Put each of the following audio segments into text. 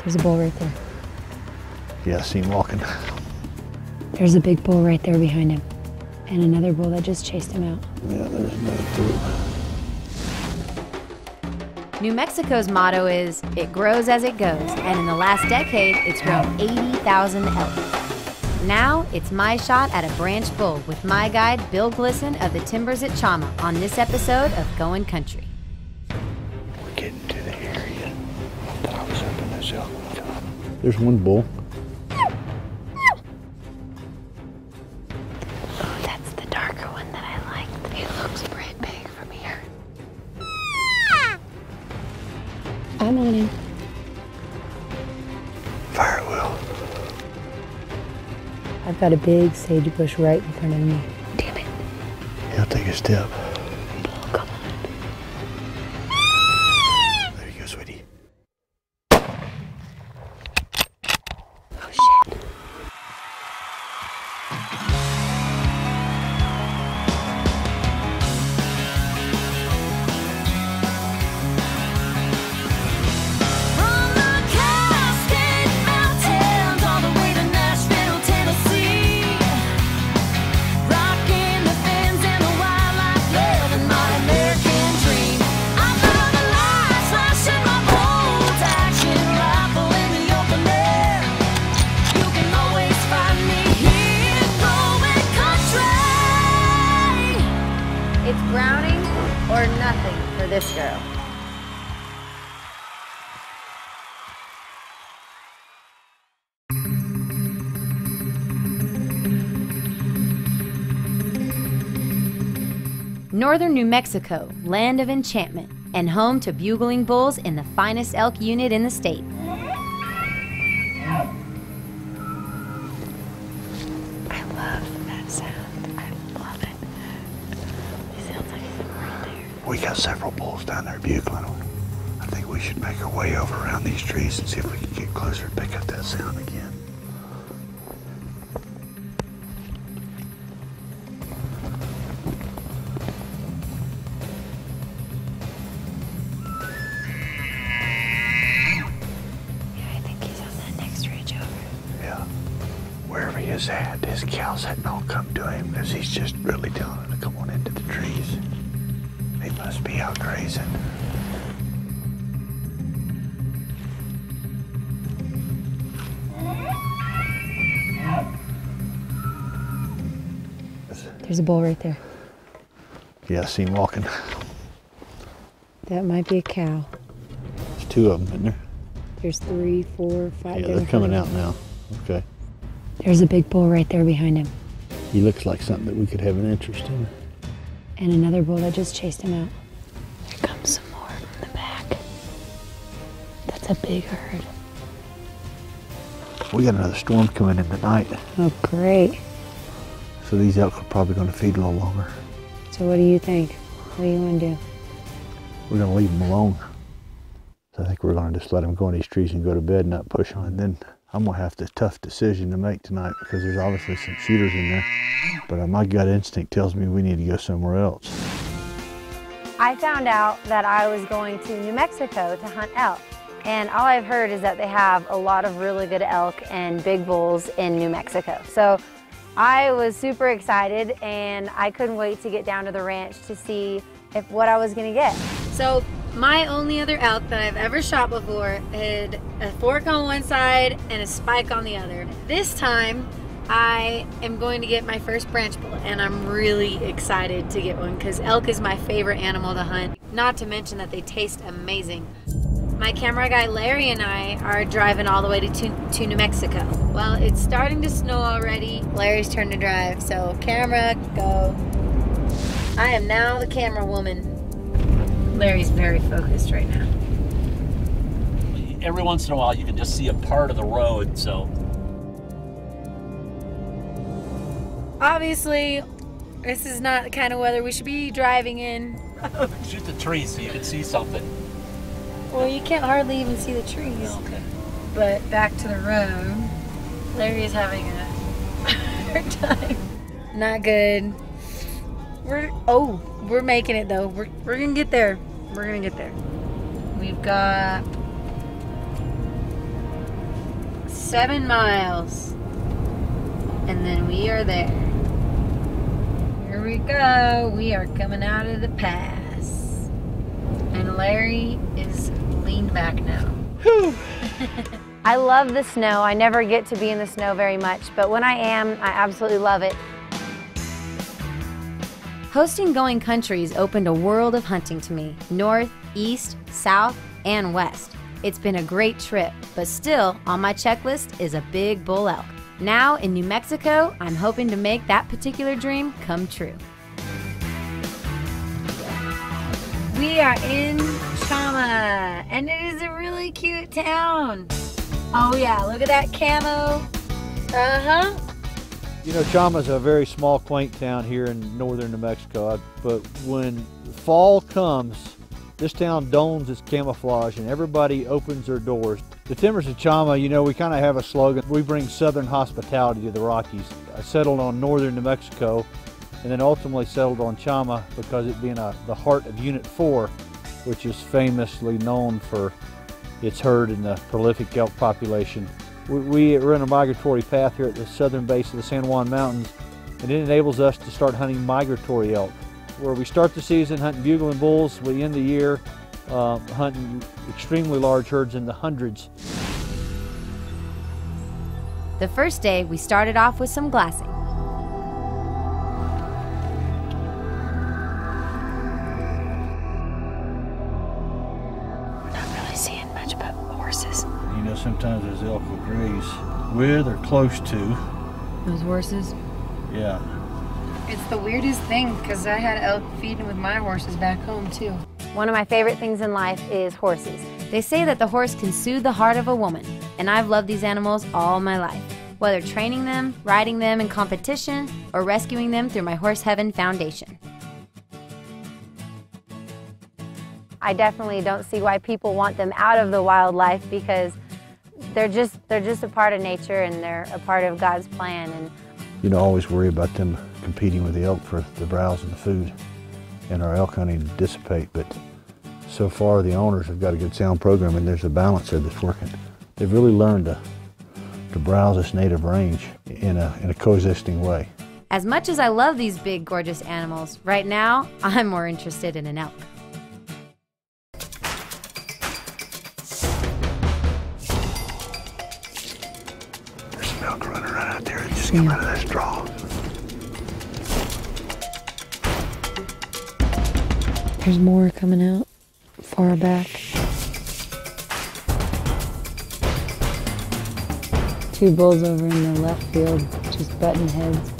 There's a bull right there. Yeah, I see him walking. There's a big bull right there behind him. And another bull that just chased him out. Yeah, there's another two. New Mexico's motto is, it grows as it goes, and in the last decade, it's grown 80,000 elk. Now, it's my shot at a branch bull with my guide, Bill Glisson of the Timbers at Chama, on this episode of Going Country. We're getting to the area that I was hoping this elk would come. There's one bull. Oh, that's the darker one that I like. It looks pretty big from here. I'm on him. Fire wheel. I've got a big sagebrush right in front of me. Damn it. He'll take a step. Oh, come on. There you go, sweetie. Oh, shit. From the Cascade Mountains all the way to Nashville, Tennessee, rocking the fins and the wildlife, living my American dream. I'm on the lights, flashing my bolt action rifle in the open air. You can always find me here, going country. It's Browning or nothing for this girl. Northern New Mexico, land of enchantment, and home to bugling bulls in the finest elk unit in the state. I love that sound. I love it. It sounds like he's right there. We got several bulls down there bugling. I think we should make our way over around these trees and see if we can get closer and pick up that sound again. Yeah, I think he's on that next ridge over. Yeah. Wherever he is at, his cows hadn't all come to him because he's just really telling them to come on into the trees. He must be out grazing. There's a bull right there. Yeah, I see him walking. That might be a cow. There's two of them in there. There's 3, 4, 5. Yeah, they're coming out now. Okay. There's a big bull right there behind him. He looks like something that we could have an interest in. And another bull that just chased him out. Here comes some more from the back. That's a big herd. We got another storm coming in tonight, Oh, great. so these elk are probably going to feed a little longer. So what do you think? What do you want to do? We're going to leave them alone. So I think we're going to just let them go in these trees and go to bed and not push on. And then I'm going to have the tough decision to make tonight because there's obviously some shooters in there. But my gut instinct tells me we need to go somewhere else. I found out that I was going to New Mexico to hunt elk. And all I've heard is that they have a lot of really good elk and big bulls in New Mexico. So I was super excited and I couldn't wait to get down to the ranch to see what I was gonna get. So my only other elk that I've ever shot before had a fork on one side and a spike on the other. This time I am going to get my first branch bull and I'm really excited to get one because elk is my favorite animal to hunt. Not to mention that they taste amazing. My camera guy Larry and I are driving all the way to New Mexico. Well, it's starting to snow already. Larry's turn to drive, so camera, go. I am now the camera woman. Larry's very focused right now. Every once in a while you can just see a part of the road, so. Obviously, this is not the kind of weather we should be driving in. Shoot the trees so you can see something. Well, you can't hardly even see the trees. Okay. But back to the road. Larry is having a hard time. Not good. We're making it though. We're gonna get there. We're gonna get there. We've got 7 miles. And then we are there. Here we go. We are coming out of the pass. And Larry is leaned back now. I love the snow. I never get to be in the snow very much, but when I am, I absolutely love it. Hosting Going Country's opened a world of hunting to me, north, east, south, and west. It's been a great trip, but still on my checklist is a big bull elk. Now in New Mexico, I'm hoping to make that particular dream come true. We are in Chama, and it is a really cute town. Oh yeah, look at that camo. Uh-huh. You know, Chama's a very small, quaint town here in northern New Mexico, but when fall comes, this town dons its camouflage and everybody opens their doors. The Timbers of Chama, you know, we kind of have a slogan. We bring southern hospitality to the Rockies. I settled on northern New Mexico and then ultimately settled on Chama because it being the heart of Unit 4, which is famously known for its herd and the prolific elk population. We're in a migratory path here at the southern base of the San Juan Mountains, and it enables us to start hunting migratory elk. Where we start the season hunting bugle and bulls, we end the year hunting extremely large herds in the hundreds. The first day, we started off with some glassing. We're not really seeing much but horses. You know, sometimes those elk will graze with or close to. Those horses? Yeah. It's the weirdest thing because I had elk feeding with my horses back home too. One of my favorite things in life is horses. They say that the horse can soothe the heart of a woman, and I've loved these animals all my life. Whether training them, riding them in competition, or rescuing them through my Horse Heaven Foundation. I definitely don't see why people want them out of the wildlife because they're just a part of nature and they're a part of God's plan. And You don't always worry about them competing with the elk for the browse and the food and our elk hunting to dissipate, but so far the owners have got a good sound program and there's a balance there that's working. They've really learned to browse this native range in a coexisting way. as much as I love these big, gorgeous animals, right now I'm more interested in an elk. There's some elk running right out there. Just come out of that straw. There's more coming out far back. Two bulls over in the left field, just butting heads.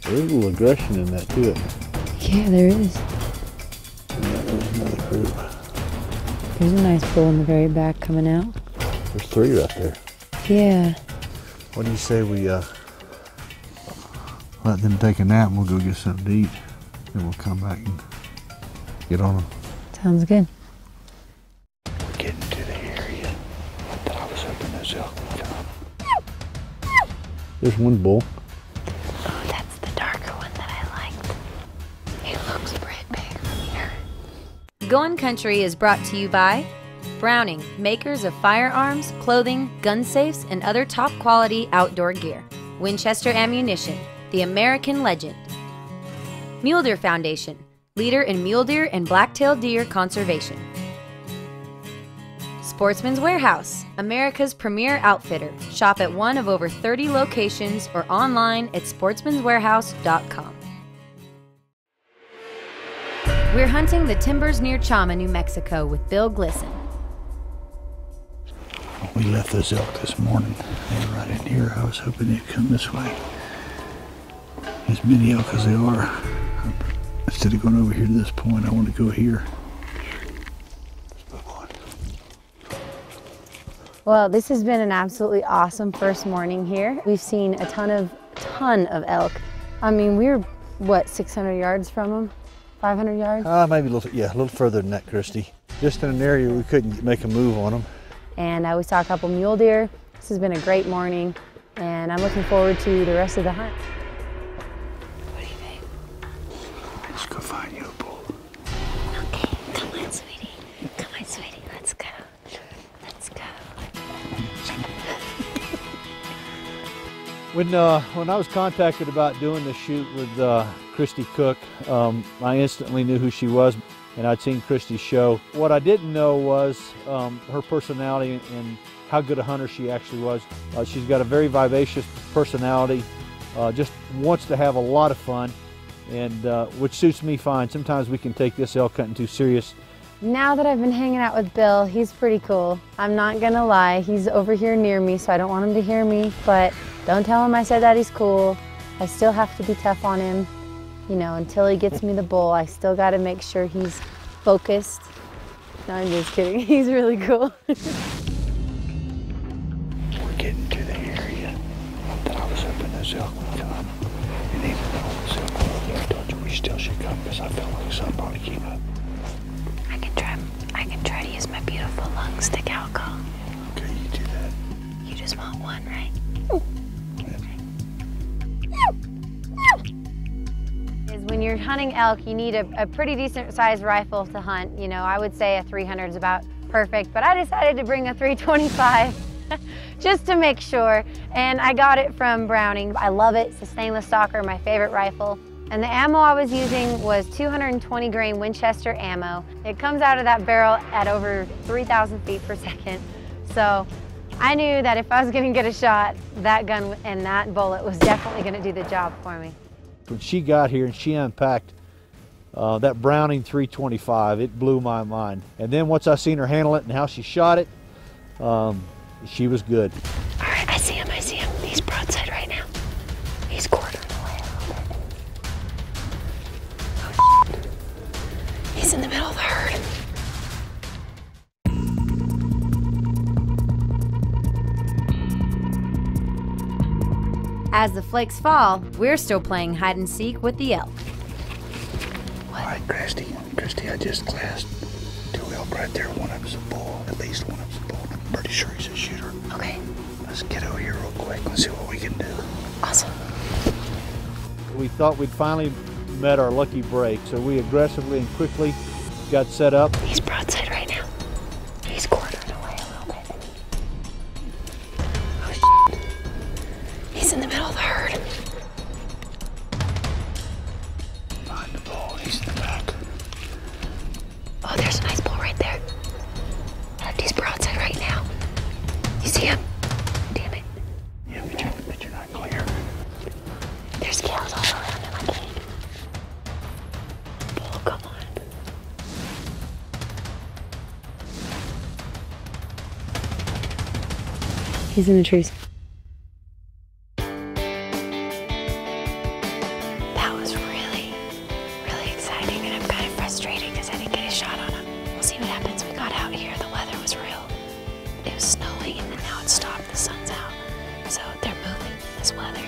There's a little aggression in that too. Yeah, there is. Yeah, there's another group. There's a nice bull in the very back coming out. There's three right there. Yeah. What do you say we let them take a nap and we'll go get something to eat. Then we'll come back and get on them. Sounds good. We're getting to the area. I thought I was hoping those elk would come. There's one bull. Oh, that's the darker one that I liked. He looks pretty big from here. Going Country is brought to you by Browning, makers of firearms, clothing, gun safes, and other top quality outdoor gear. Winchester Ammunition, the American legend. Mule Deer Foundation, leader in mule deer and black-tailed deer conservation. Sportsman's Warehouse, America's premier outfitter. Shop at one of over 30 locations or online at sportsmanswarehouse.com. We're hunting the timbers near Chama, New Mexico with Bill Glisson. We left those elk this morning. They were right in here. I was hoping they'd come this way. As many elk as they are. Instead of going over here to this point, I want to go here. Well, this has been an absolutely awesome first morning here. We've seen a ton of elk. I mean, we were, what, 600 yards from them? 500 yards? Maybe a little further than that, Kristy. Just in an area we couldn't make a move on them. And we saw a couple mule deer. This has been a great morning, and I'm looking forward to the rest of the hunt. What do you think? Let's go find you a bull. Okay, come on, sweetie. Come on, sweetie. Let's go. Let's go. Some When I was contacted about doing the shoot with Kristy Cook, I instantly knew who she was, and I'd seen Kristy's show. What I didn't know was her personality and how good a hunter she actually was. She's got a very vivacious personality, just wants to have a lot of fun, and which suits me fine. Sometimes we can take this elk hunting too serious. Now that I've been hanging out with Bill, he's pretty cool. I'm not gonna lie, he's over here near me, so I don't want him to hear me, but don't tell him I said that he's cool. I still have to be tough on him. You know, until he gets me the bull, I still gotta make sure he's focused. No, I'm just kidding, he's really cool. We're getting to the area that I was hoping this elk would come. And even though this elk was, I told you we still should come because I felt like somebody came up. I can try to use my beautiful lung stick out call. Okay, you do that. You just want one, right? Is when you're hunting elk, you need a pretty decent sized rifle to hunt. You know, I would say a 300 is about perfect, but I decided to bring a 325 just to make sure. And I got it from Browning. I love it. It's a stainless stalker, my favorite rifle. And the ammo I was using was 220 grain Winchester ammo. It comes out of that barrel at over 3,000 feet per second. So I knew that if I was gonna get a shot, that gun and that bullet was definitely gonna do the job for me. When she got here and she unpacked that Browning 325, it blew my mind. And then once I seen her handle it and how she shot it, she was good. All right, I see him. He's broadside right now. He's quartering away a little bit. Oh, shit. He's in the middle of the herd. As the flakes fall, we're still playing hide and seek with the elk. All right, Kristy, I just glassed 2 elk right there. One of them's a bull, at least one of them's a bull. I'm pretty sure he's a shooter. Okay, Let's get over here real quick. Let's see what we can do. awesome. We thought we'd finally met our lucky break, so we aggressively and quickly got set up. He's broadside right now. He's quartering away a little bit. Oh, shit. He's in the middle of the herd. Find the bull, he's in the back. Oh, there's a nice bull right there. He's broadside right now. You see him? Damn it. Yeah, but you're not clear. There's cows all around him. I can't. Bull, come on. He's in the trees. That was really, really exciting, and I'm kind of frustrated because I didn't get a shot on him. We'll see what happens. We got out here. The weather was real. It was snowing, and then now it's stopped. The sun's out. So they're moving in this weather.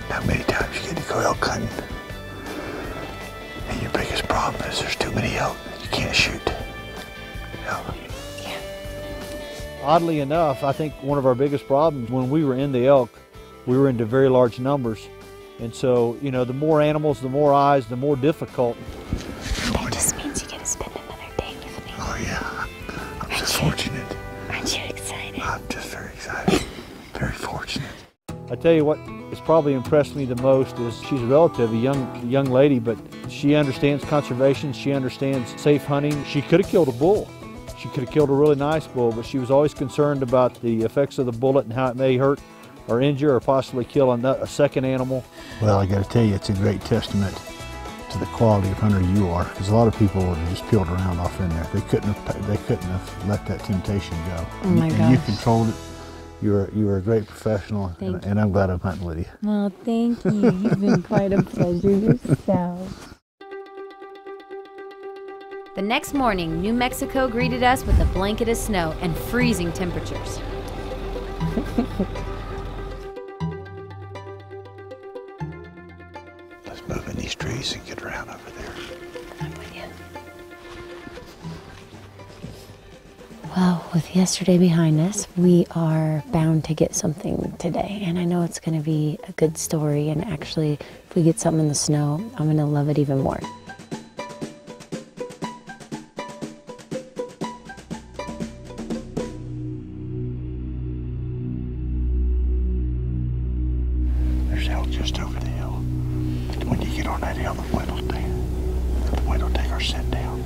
How many times you get to go elk hunting, and your biggest problem is there's too many elk that you can't shoot. Yeah. Oddly enough, I think one of our biggest problems when we were in the elk, we were into very large numbers. And so, you know, the more animals, the more eyes, the more difficult. That just means you get to spend another day with me. Oh yeah, I'm just fortunate. Aren't you excited? I'm just very excited, very fortunate. I tell you what has probably impressed me the most is she's a relatively young lady, but she understands conservation, she understands safe hunting. She could have killed a bull. She could have killed a really nice bull, but she was always concerned about the effects of the bullet and how it may hurt or injure or possibly kill a second animal. Well, I got to tell you, it's a great testament to the quality of hunter you are, because a lot of people would have just peeled around off in there. They couldn't have let that temptation go. Oh my And you gosh. controlled it. You were a great professional, and I'm glad I'm hunting with you. Well, thank you. You've been quite a pleasure yourself. The next morning, New Mexico greeted us with a blanket of snow and freezing temperatures. Let's move in these trees and get around over there. I'm with you. Well, with yesterday behind us, we are bound to get something today. And I know it's going to be a good story. And actually, if we get something in the snow, I'm going to love it even more. just over the hill. When you get on that hill, the wind will take our scent down.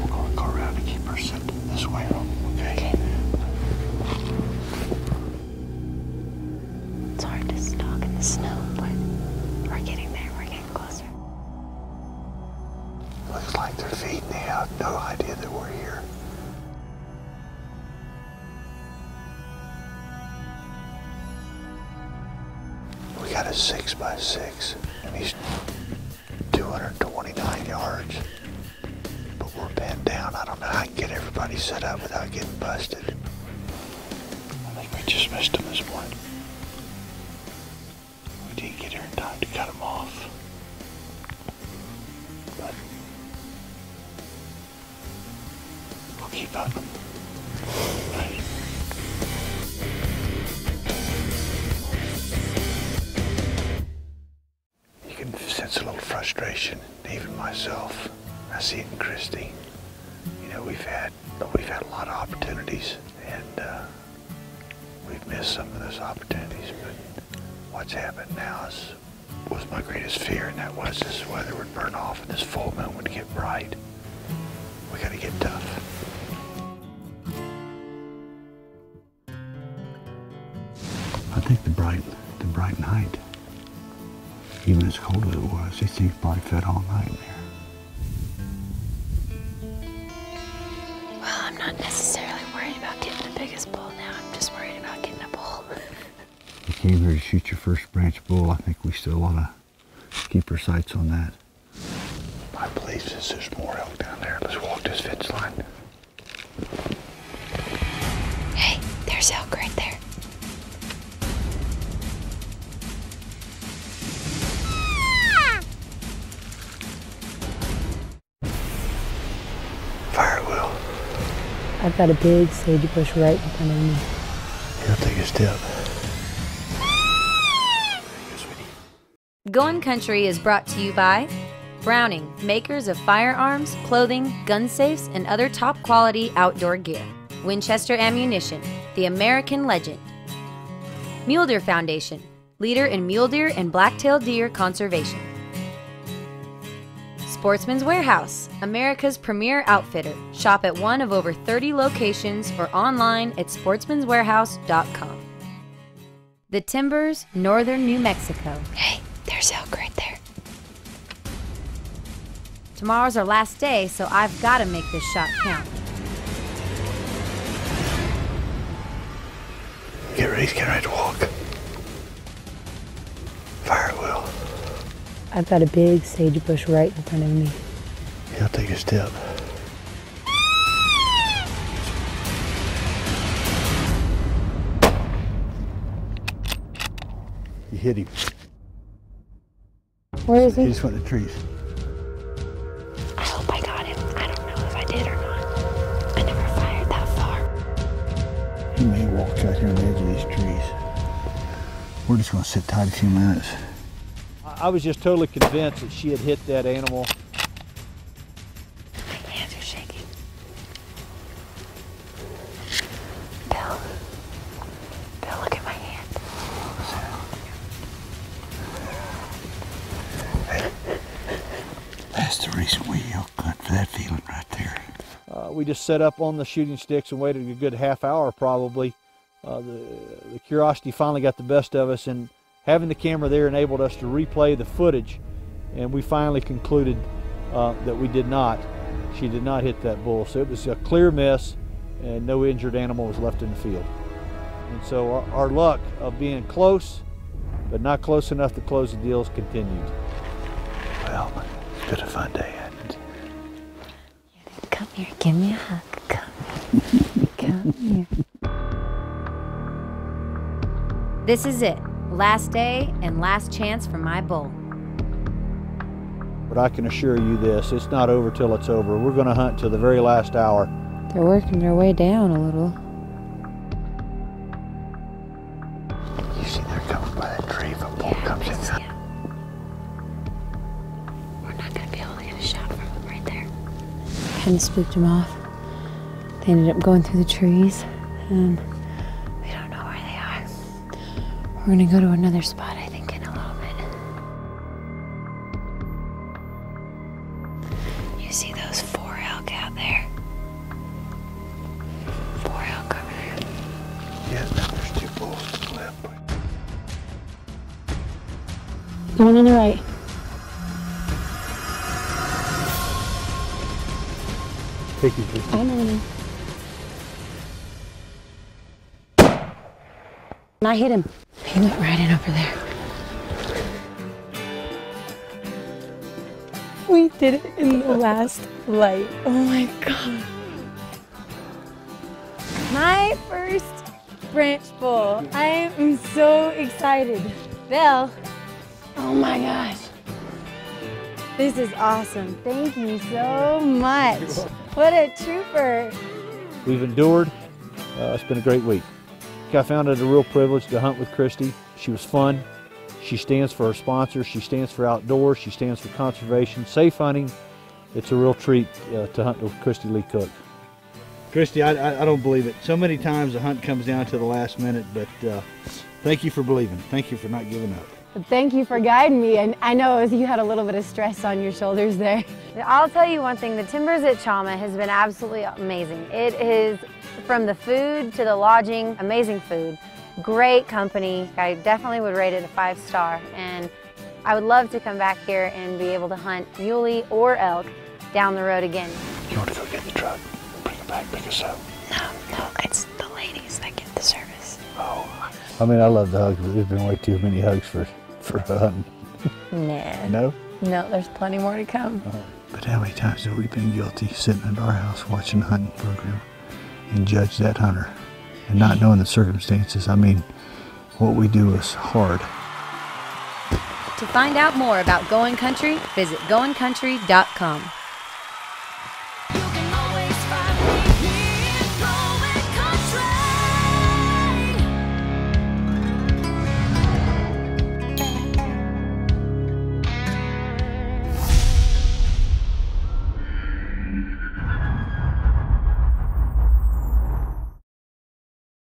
We're going to go around and keep our scent this way, okay? It's hard to stalk in the snow, but we're getting there. We're getting closer. Looks like they're feeding. They have no idea that we're here. We got a 6x6, and he's 229 yards. But we're pinned down. I don't know how I can get everybody set up without getting busted. I think we just missed him this morning. We didn't get here in time to cut him off. But we'll keep hunting. Right. You can sense a little frustration, even myself. I see it in Kristy. You know, we've had a lot of opportunities, and we've missed some of those opportunities. But what's happened now was my greatest fear, and that was this weather would burn off and this full moon would get bright. We got to get tough. I think the bright night, even as cold as it was, these things probably fed all night in there. Well, I'm not necessarily worried about getting the biggest bull now. I'm just worried about getting a bull. You came here to shoot your first branch bull. I think we still want to keep our sights on that. My belief is there's more elk down there. Let's walk this fence line. Hey, there's elk right there. Fire Will. I've got a big sagebrush right in front of me. He'll take a step. Goin' Country is brought to you by Browning, makers of firearms, clothing, gun safes, and other top quality outdoor gear. Winchester Ammunition, the American legend. Mule Deer Foundation, leader in mule deer and black-tailed deer conservation. Sportsman's Warehouse, America's premier outfitter. Shop at one of over 30 locations or online at sportsmanswarehouse.com. The Timbers, Northern New Mexico. Hey, there's elk right there. Tomorrow's our last day, so I've got to make this shot count. Get ready to walk. Fire Will. I've got a big sagebrush right in front of me. He'll take a step. You hit him. Where is He he? just went in the trees. I hope I got him. I don't know if I did or not. I never fired that far. He may walk out here on the edge of these trees. We're just going to sit tight a few minutes. I was just totally convinced that she had hit that animal. My hands are shaking. Bill, look at my hand. That's the reason we elk hunt, for that feeling right there. We just set up on the shooting sticks and waited a good half hour probably. The curiosity finally got the best of us, and having the camera there enabled us to replay the footage, and we finally concluded that we did not. She did not hit that bull. So it was a clear miss, and no injured animal was left in the field. And so our luck of being close, but not close enough to close the deals continued. Well, it's been a fun day, hasn't it? Come here, give me a hug. Come here. This is it. Last day and last chance for my bull. But I can assure you this, it's not over till it's over. We're going to hunt till the very last hour. They're working their way down a little. You see they're coming by that tree. If a bull comes in, Yeah. We're not going to be able to get a shot from him right there. Kind of spooked them off. They ended up going through the trees. We don't know where they are. We're gonna go to another spot, I think, in a little bit. Picky, Kristy. I know. And I hit him. He went right in over there. We did it in the last light. Oh my God. My first branch bull. I am so excited. Bill, oh my gosh. This is awesome. Thank you so much. What a trooper. We've endured. It's been a great week. I found it a real privilege to hunt with Kristy. She was fun. She stands for her sponsors. She stands for outdoors. She stands for conservation, safe hunting. It's a real treat to hunt with Kristy Lee Cook. Kristy, I don't believe it. So many times the hunt comes down to the last minute, but thank you for believing. Thank you for not giving up. Thank you for guiding me, and I know you had a little bit of stress on your shoulders there. I'll tell you one thing, the timbers at Chama has been absolutely amazing. It is, from the food to the lodging, amazing food, great company. I definitely would rate it a 5-star, and I would love to come back here and be able to hunt muley or elk down the road again. You want to go get in the truck? Bring it back, pick us up. No, it's the ladies that get the service. Oh. I mean, I love the hugs, but there's been way too many hugs for hunting. Nah. No? No, there's plenty more to come. But how many times have we been guilty sitting at our house watching a hunting program and judge that hunter and not knowing the circumstances? I mean, what we do is hard. To find out more about Going Country, visit goingcountry.com.